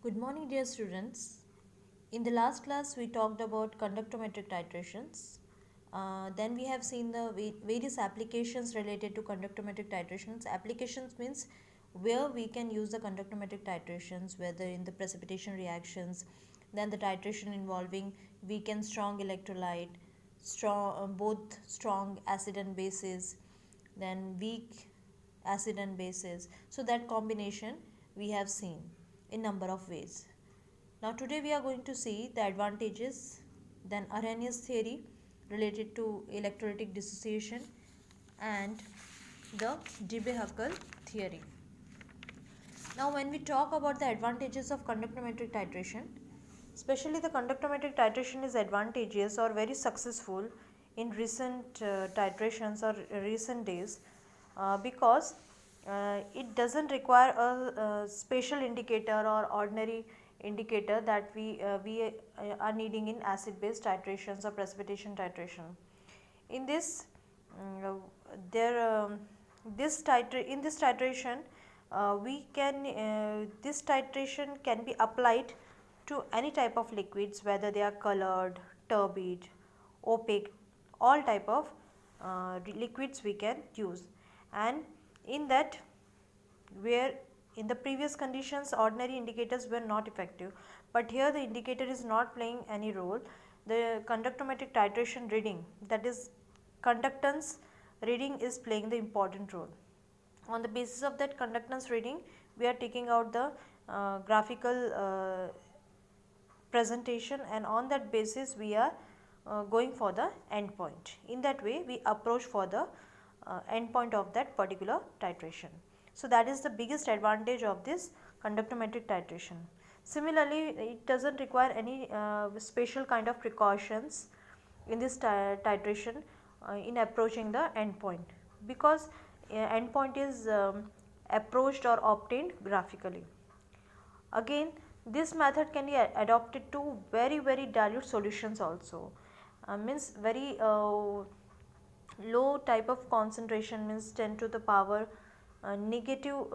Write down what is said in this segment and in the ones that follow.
Good morning, dear students. In the last class, we talked about conductometric titrations. Then we have seen the various applications related to conductometric titrations. Applications means where we can use the conductometric titrations, whether in the precipitation reactions, then the titration involving weak and strong electrolyte, both strong acid and bases, then weak acid and bases. So that combination we have seen in number of ways. Now today we are going to see the advantages, then Arrhenius theory related to electrolytic dissociation and the Debye-Huckel theory. Now when we talk about the advantages of conductometric titration, especially the conductometric titration is advantageous or very successful in recent titrations or recent days because it doesn't require a special indicator or ordinary indicator that we are needing in acid base titrations or precipitation titration. In this there in this titration we can this titration can be applied to any type of liquids, whether they are colored, turbid, opaque, all type of liquids we can use. And in that, where in the previous conditions ordinary indicators were not effective, but here the indicator is not playing any role, the conductometric titration reading, that is conductance reading, is playing the important role. On the basis of that conductance reading, we are taking out the graphical presentation, and on that basis we are going for the endpoint. In that way we approach for the endpoint of that particular titration. So that is the biggest advantage of this conductometric titration. Similarly, it doesn't require any special kind of precautions in this titration in approaching the endpoint, because endpoint is approached or obtained graphically. Again, this method can be adopted to very dilute solutions also. Means very low type of concentration, means 10 to the power negative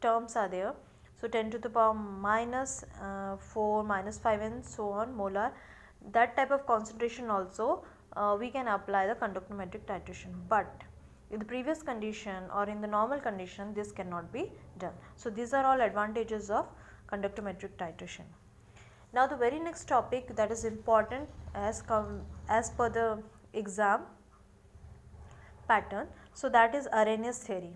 terms are there. So 10 to the power minus 4, minus 5 and so on molar, that type of concentration also we can apply the conductometric titration. But in the previous condition or in the normal condition, this cannot be done. So these are all advantages of conductometric titration. Now the very next topic that is important as per the exam pattern, so that is Arrhenius theory.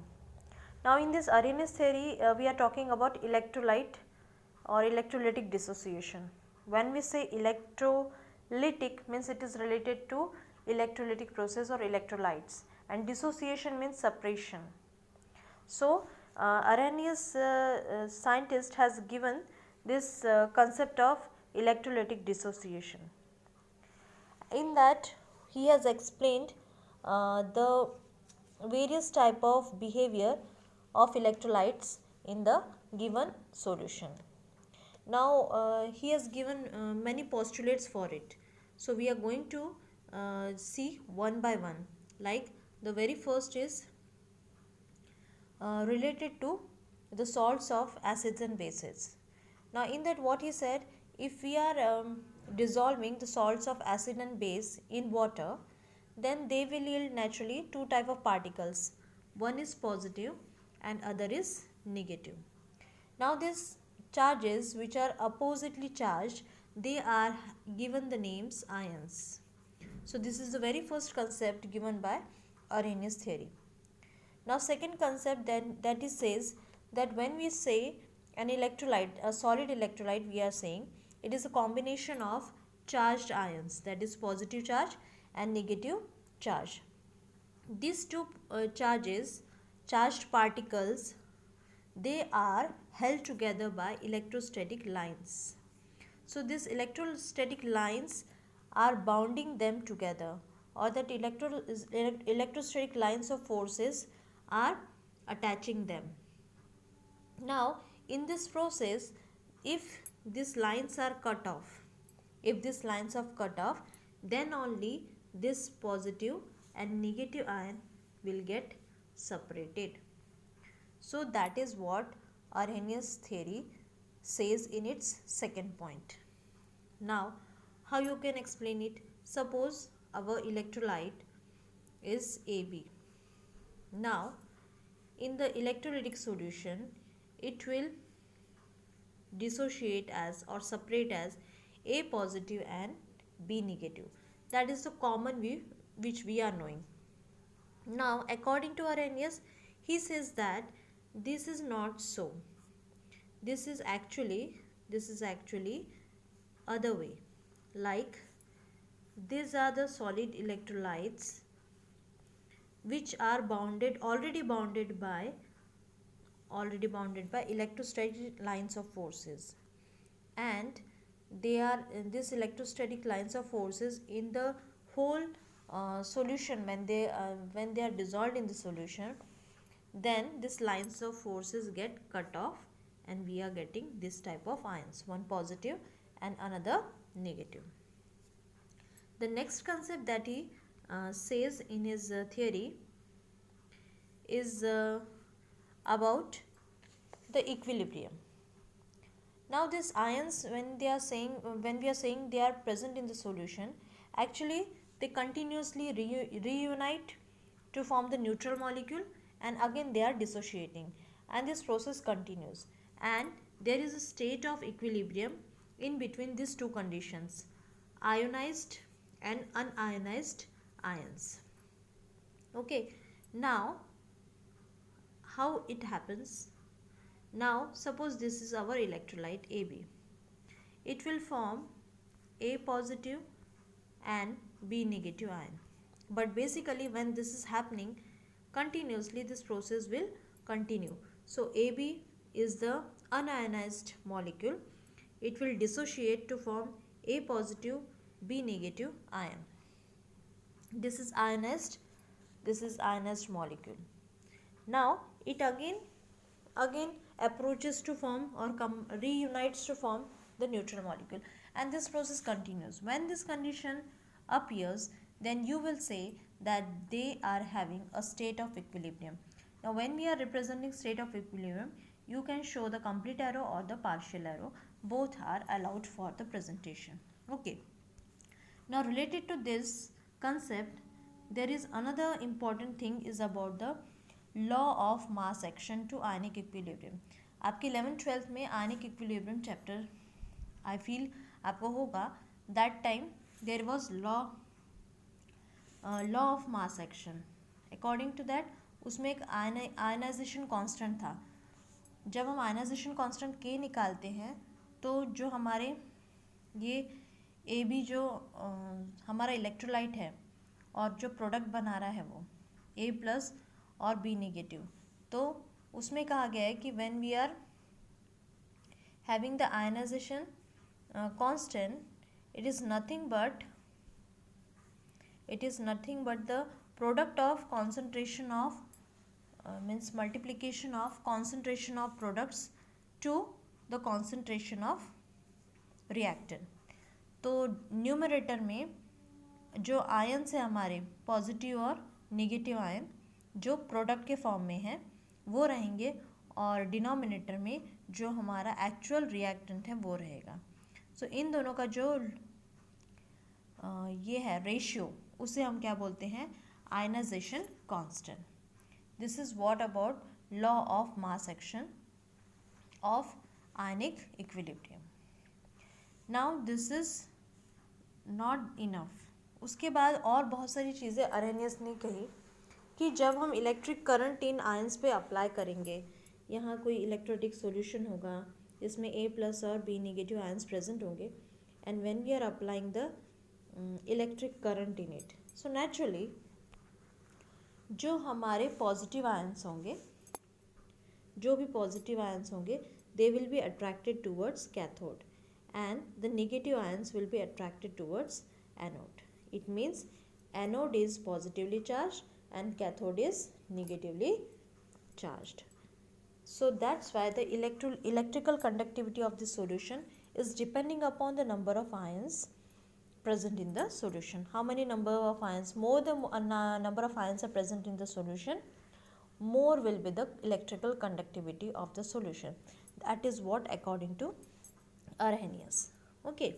Now in this Arrhenius theory we are talking about electrolyte or electrolytic dissociation. When we say electrolytic, means it is related to electrolytic process or electrolytes, and dissociation means separation. So Arrhenius scientist has given this concept of electrolytic dissociation. In that he has explained the various type of behavior of electrolytes in the given solution. Now he has given many postulates for it. So we are going to see one by one. Like the very first is related to the salts of acids and bases. Now in that what he said, if we are dissolving the salts of acid and base in water, then they will yield naturally two type of particles. One is positive and other is negative. Now these charges which are oppositely charged, they are given the names ions. So this is the very first concept given by Arrhenius theory. Now second concept then that is says that when we say an electrolyte, a solid electrolyte, we are saying it is a combination of charged ions, that is positive charge and negative charge. These two charged particles, they are held together by electrostatic lines. So these electrostatic lines are bounding them together, or that electrostatic lines of forces are attaching them. Now in this process, if these lines are cut off, then only this positive and negative ion will get separated. So that is what Arrhenius theory says in its second point. Now how you can explain it? Suppose our electrolyte is AB. Now in the electrolytic solution it will dissociate as or separate as A positive and B negative. That is the common view which we are knowing. Now according to Arrhenius, he says that this is not so. This is actually other way. Like these are the solid electrolytes which are already bounded by electrostatic lines of forces, and they are these electrostatic lines of forces in the whole solution. When they are dissolved in the solution, then these lines of forces get cut off and we are getting this type of ions, one positive and another negative. The next concept that he says in his theory is about the equilibrium. Now these ions, when we are saying they are present in the solution, actually they continuously reunite to form the neutral molecule, and again they are dissociating, and this process continues, and there is a state of equilibrium in between these two conditions, ionized and unionized ions. Okay, now how it happens? Now suppose this is our electrolyte AB. It will form A positive and B negative ion. But basically when this is happening continuously, this process will continue. So AB is the unionized molecule. It will dissociate to form A positive B negative ion. This is ionized molecule. Now it again approaches to form or reunites to form the neutral molecule, and this process continues. When this condition appears, then you will say that they are having a state of equilibrium. Now when we are representing state of equilibrium, you can show the complete arrow or the partial arrow. Both are allowed for the presentation. Okay. Now related to this concept, there is another important thing is about the law of mass action to ionic equilibrium. आपके 11th-12th में ionic equilibrium chapter I feel आपको होगा. That time there was law of mass action. According to that उसमें एक ionization constant था. जब हम ionization constant K निकालते हैं तो जो हमारे ये AB जो हमारा इलेक्ट्रोलाइट है और जो प्रोडक्ट बना रहा है वो A प्लस और B नेगेटिव, तो उसमें कहा गया है कि when we are having the ionization constant, it is nothing but the product of concentration of means multiplication of concentration of products to the concentration of reactant. तो numerator में जो आयन्स है हमारे पॉजिटिव और नेगेटिव आयन जो product के form में है वो रहेंगे, और डिनोमिनेटर में जो हमारा एक्चुअल रिएक्टेंट है वो रहेगा. सो इन दोनों का जो ये है रेशियो, उसे हम क्या बोलते हैं? Ionization constant. This is what about law of mass action of ionic equilibrium. Now this is not enough. उसके बाद और बहुत सारी चीज़ें अरेनियस ने कही कि जब हम इलेक्ट्रिक करंट इन आयंस पे अप्लाई करेंगे, यहाँ कोई इलेक्ट्रोलिटिक सॉल्यूशन होगा जिसमें A प्लस और B नेगेटिव आयंस प्रेजेंट होंगे, and when we are applying the electric current in it, so naturally जो हमारे पॉजिटिव आयंस होंगे, जो भी पॉजिटिव आयंस होंगे, they will be attracted towards cathode and the negative ions will be attracted towards anode. It means anode is positively charged and cathode is negatively charged. So that's why the electrical conductivity of the solution is depending upon the number of ions present in the solution. How many number of ions? More the number of ions are present in the solution, more will be the electrical conductivity of the solution. That is what according to Arrhenius. Okay.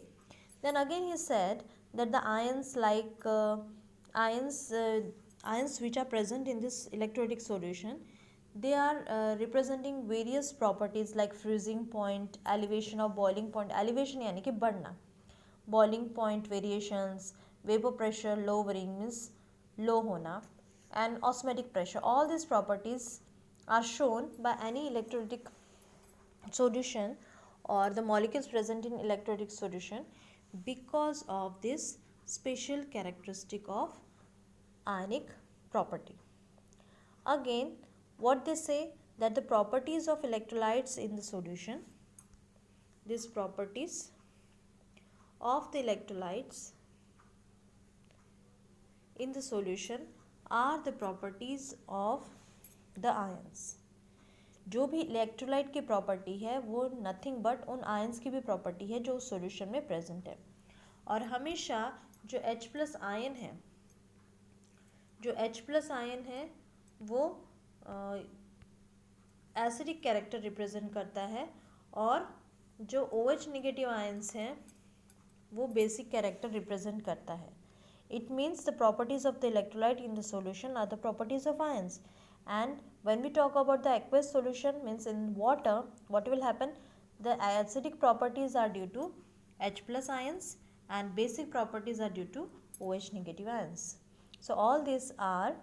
Then again he said that the ions like ions ions which are present in this electrolytic solution, they are representing various properties like freezing point, elevation of boiling point, elevation यानी कि बढ़ना, boiling point variations, vapor pressure lowering means low होना, and osmotic pressure. All these properties are shown by any electrolytic solution or the molecules present in electrolytic solution because of this special characteristic of ionic property. Again, what they say that the properties of electrolytes in the solution, these properties of the electrolytes in the solution are the properties of the ions. जो भी electrolyte की property है वो nothing but उन ions की भी property है जो उस सॉल्यूशन में प्रेजेंट है. और हमेशा जो H प्लस आयन है, जो H प्लस आयन है वो एसिडिक कैरेक्टर रिप्रेजेंट करता है और जो OH नेगेटिव आयंस हैं वो बेसिक कैरेक्टर रिप्रेजेंट करता है. It means the properties of the electrolyte in the solution are the properties of ions. And when we talk about the aqueous solution, means in water, what will happen? The acidic properties are due to H plus ions and basic properties are due to OH negative ions. So all these are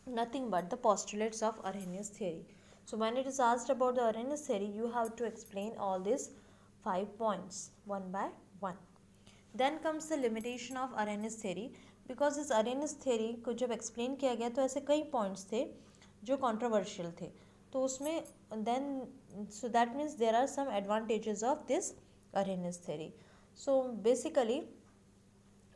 nothing but the postulates of Arrhenius theory. So when it is asked about the Arrhenius theory, you have to explain all these 5 points one by one. Then comes the limitation of Arrhenius theory, because इस Arrhenius theory को जब explain किया गया तो ऐसे कई points थे जो controversial थे, तो उसमें then so that means there are some advantages of this Arrhenius theory. So basically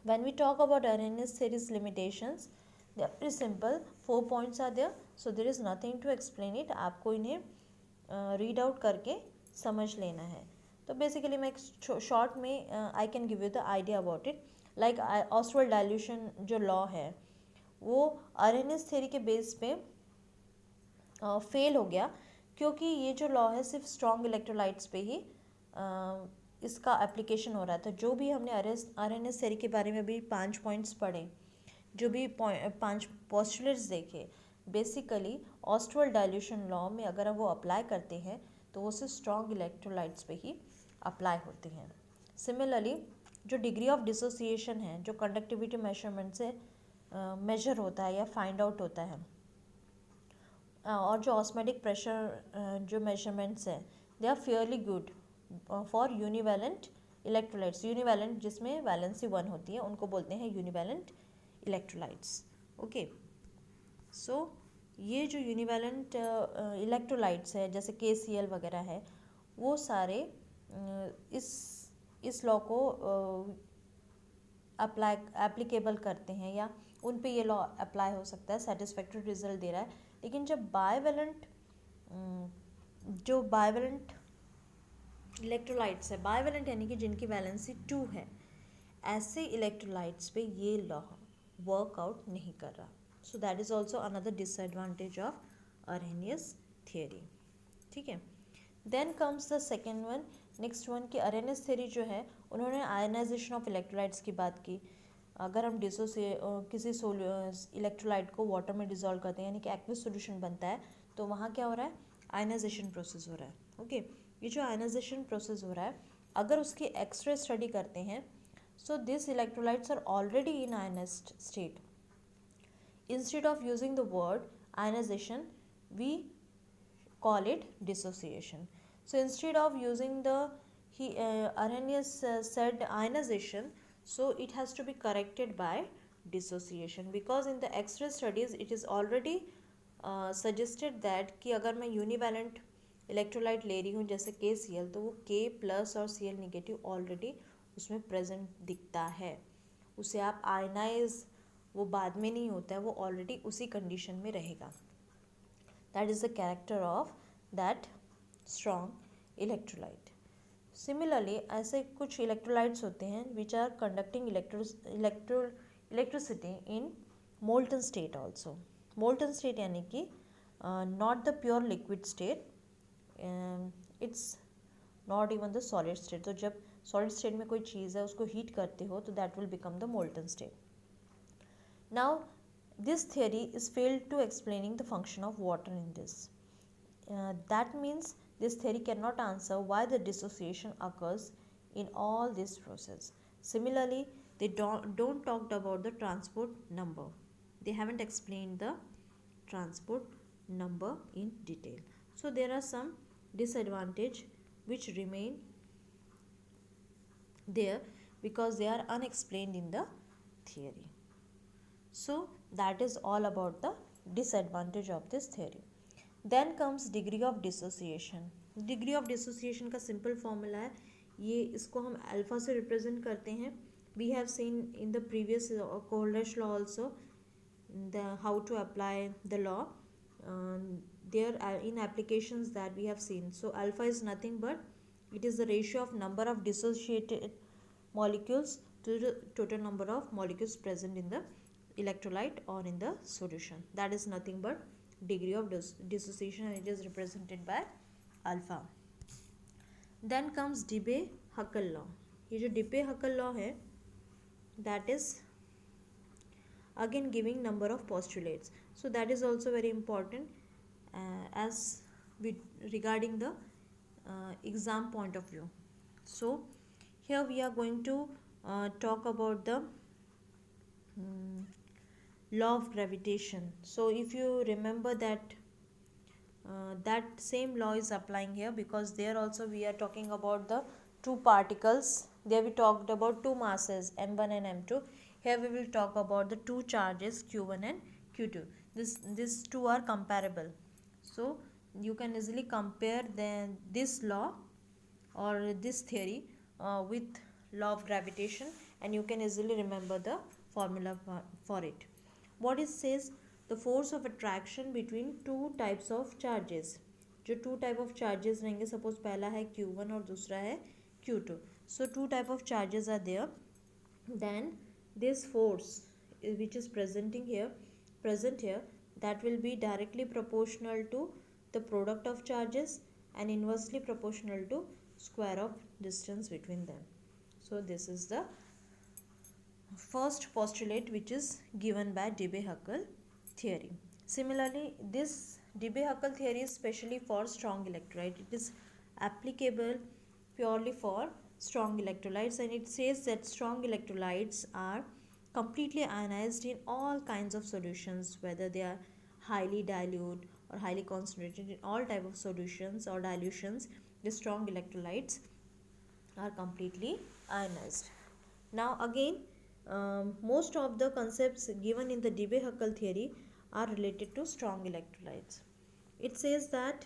when we talk about Arrhenius theory's limitations, they are very simple. 4 points are there, so there is nothing to explain it. आपको इन्हें read out करके समझ लेना है. तो basically मैं एक short में I can give you the idea about it. Like Oswald dilution जो लॉ है वो Arrhenius थ्योरी के बेस पे फेल हो गया, क्योंकि ये जो लॉ है सिर्फ स्ट्रॉन्ग इलेक्ट्रोलाइट्स पे ही इसका एप्लीकेशन हो रहा था. जो भी हमने Arrhenius थ्योरी के बारे में भी 5 पॉइंट्स पढ़े, जो भी 5 पोस्टुलेट्स देखे, बेसिकली ऑस्वाल्ड डाइल्यूशन लॉ में अगर वो अप्लाई करते हैं तो वो सिर्फ स्ट्रॉन्ग इलेक्ट्रोलाइट्स पे ही अप्लाई होती हैं. सिमिलरली जो डिग्री ऑफ डिसोसिएशन है, जो कंडक्टिविटी मेजरमेंट से मेजर होता है या फाइंड आउट होता है, और जो ऑस्मोटिक प्रेशर जो मेजरमेंट्स हैं, they are fairly good for univalent electrolytes. Univalent जिसमें वैलेंसी 1 होती है उनको बोलते हैं यूनिवैलेंट इलेक्ट्रोलाइट्स. ओके, सो ये जो यूनिवैलेंट इलेक्ट्रोलाइट्स है जैसे KCl वगैरह है, वो सारे इस लॉ को एप्लीकेबल करते हैं या उन पे ये लॉ अप्लाई हो सकता है, सेटिस्फैक्टरी रिजल्ट दे रहा है. लेकिन जब बाइवेलेंट इलेक्ट्रोलाइट्स है, बाइवेलेंट यानी कि जिनकी वैलेंसी 2 है, ऐसे इलेक्ट्रोलाइट्स पे ये लॉ वर्कआउट नहीं कर रहा. So that is also another disadvantage of Arrhenius theory. ठीक है. Then comes the second one, next one कि Arrhenius theory जो है उन्होंने आयनाइजेशन ऑफ इलेक्ट्रोलाइट्स की बात की. अगर हम किसी इलेक्ट्रोलाइट को वाटर में डिजोल्व करते हैं यानी कि एक्वस सोल्यूशन बनता है, तो वहाँ क्या हो रहा है? आयनाइजेशन प्रोसेस हो रहा है. ओके, ये जो आयनाइजेशन प्रोसेस हो रहा है, अगर उसकी एक्सरे स्टडी करते हैं, so this electrolytes are already in ionized state. Instead of using the word ionization, we call it dissociation. So instead of using the Arrhenius said ionization, so it has to be corrected by dissociation, because in the X-ray studies it is already suggested that कि अगर मैं यूनिवैलेंट electrolyte ले रही हूँ जैसे KCl, तो वो K plus और Cl निगेटिव ऑलरेडी उसमें प्रेजेंट दिखता है. उसे आप आयनाइज वो बाद में नहीं होता है, वो ऑलरेडी उसी कंडीशन में रहेगा. That is the character of that strong electrolyte. Similarly ऐसे कुछ इलेक्ट्रोलाइट्स होते हैं which are conducting electricity in molten state also. Molten state यानी कि not the pure liquid state. It's not even the solid state. तो जब solid state में कोई चीज़ है उसको हीट करते हो तो that will become the molten state. Now this theory is failed to explaining the function of water in this. That means this theory cannot answer why the dissociation occurs in all this process. Similarly, they don't talked about the transport number. They haven't explained the transport number in detail. So there are some disadvantage which remain there because they are unexplained in the theory. So that is all about the disadvantage of this theory. Then comes degree of dissociation. Degree of dissociation का simple formula है, ये इसको हम alpha से represent करते हैं. We have seen in the previous Coleridge law also the how to apply the law. There are in applications that we have seen. So alpha is nothing but it is the ratio of number of dissociated molecules to the total number of molecules present in the electrolyte or in the solution. That is nothing but degree of dissociation and it is represented by alpha. Then comes Debye-Huckel law. ये जो Debye-Huckel law है that is again giving number of postulates. So that is also very important as we regarding the exam point of view. So here we are going to talk about the law of gravitation. So if you remember that that same law is applying here because there also we are talking about the two particles. There we talked about two masses m1 and m2. Here we will talk about the two charges q1 and q2. These two are comparable, so you can easily compare this law or this theory with law of gravitation and you can easily remember the formula for it. What it says, the force of attraction between two types of charges. जो two type of charges रहेंगे, suppose पहला है q1 और दूसरा है q2. So two type of charges are there. Then this force which is present here, that will be directly proportional to the product of charges and inversely proportional to square of distance between them. So this is the first postulate which is given by Debye-Huckel theory. Similarly, this Debye-Huckel theory is specially for strong electrolyte. It is applicable purely for strong electrolytes and it says that strong electrolytes are completely ionized in all kinds of solutions, whether they are highly dilute or highly concentrated. In all type of solutions or dilutions, the strong electrolytes are completely ionized. Now again, most of the concepts given in the Debye-Huckel theory are related to strong electrolytes. It says that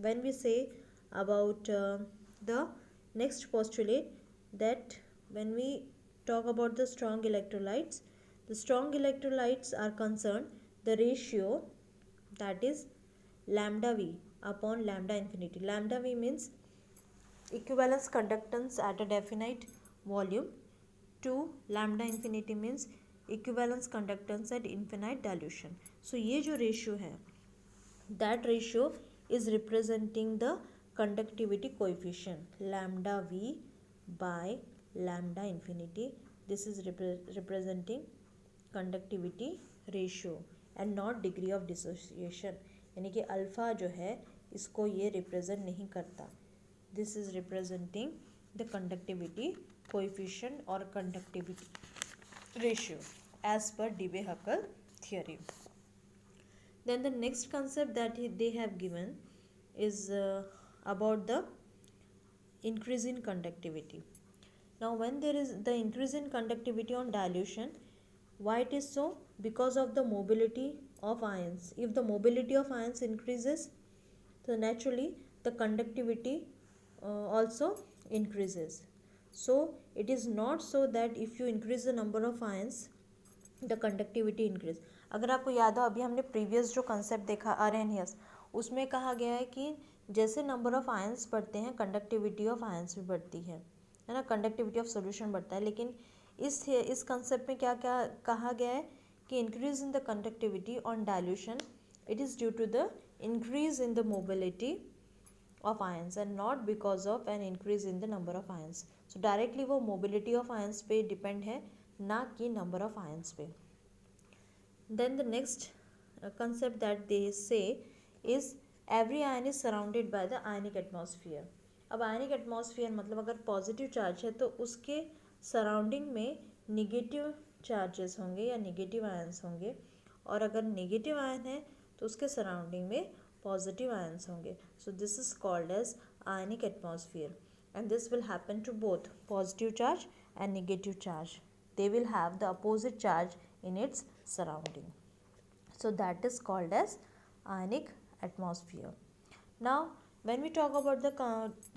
when we say about the next postulate, that when we talk about the strong electrolytes are concerned, the ratio, that is lambda v upon lambda infinity. Lambda v means equivalence conductance at a definite volume to lambda infinity means equivalence conductance at infinite dilution. So ये जो ratio है, that ratio is representing the conductivity coefficient lambda v by lambda infinity. This is representing conductivity ratio and not degree of dissociation. यानी कि alpha जो है इसको ये represent नहीं करता. This is representing the conductivity coefficient or conductivity ratio as per Debye-Huckel theory. Then the next concept that they have given is about the increase in conductivity. Now when there is the increase in conductivity on dilution, why it is so? Because of the mobility of ions. If the mobility of ions increases, so naturally the conductivity also increases. So it is not so that if you increase the number of ions, the conductivity increase. अगर आपको याद हो, अभी हमने previous जो concept देखा Arrhenius, उसमें कहा गया है कि जैसे नंबर ऑफ आयंस बढ़ते हैं कंडक्टिविटी ऑफ आयंस भी बढ़ती है ना, कंडक्टिविटी ऑफ सॉल्यूशन बढ़ता है. लेकिन इस कंसेप्ट में क्या क्या कहा गया है कि increase in the conductivity on dilution, it is due to the increase in the mobility of ions and not because of an increase in the number of ions. So directly वो mobility of ions पे depend है, ना कि number of ions पे. Then the next concept that they say is every ion is surrounded by the ionic atmosphere. अब ionic atmosphere मतलब अगर positive charge है तो उसके सराउंडिंग में निगेटिव चार्जेस होंगे या निगेटिव आयंस होंगे, और अगर नेगेटिव आयन है तो उसके सराउंडिंग में पॉजिटिव आयंस होंगे. So this is called as ionic atmosphere, and this will happen to both positive charge and negative charge. They will have the opposite charge in its surrounding. So that is called as ionic atmosphere. Now when we talk about the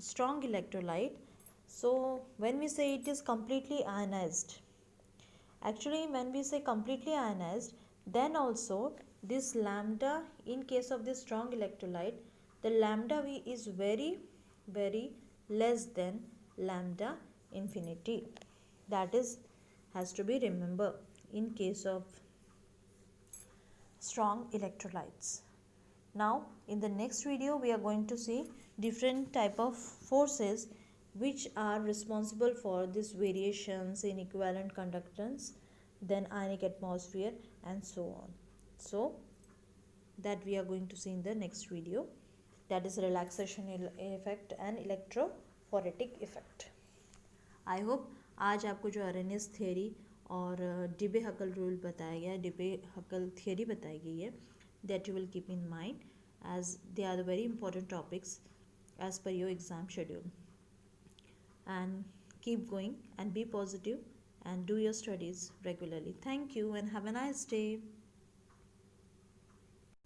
strong electrolyte, so when we say it is completely ionized, actually when we say completely ionized, then also this lambda, in case of this strong electrolyte, the lambda v is very less than lambda infinity. That is has to be remembered in case of strong electrolytes. Now in the next video we are going to see different type of forces which are responsible for these variations in equivalent conductance, then ionic atmosphere and so on. So that we are going to see in the next video, that is relaxation effect and electrophoretic effect. I hope आज आपको जो Arrhenius theory और डिबे हकल rule बताया गया है, डिबे हकल theory बताई गई है, that you will keep in mind as they are the very important topics as per your exam schedule. And keep going and be positive and do your studies regularly. Thank you and have a nice day.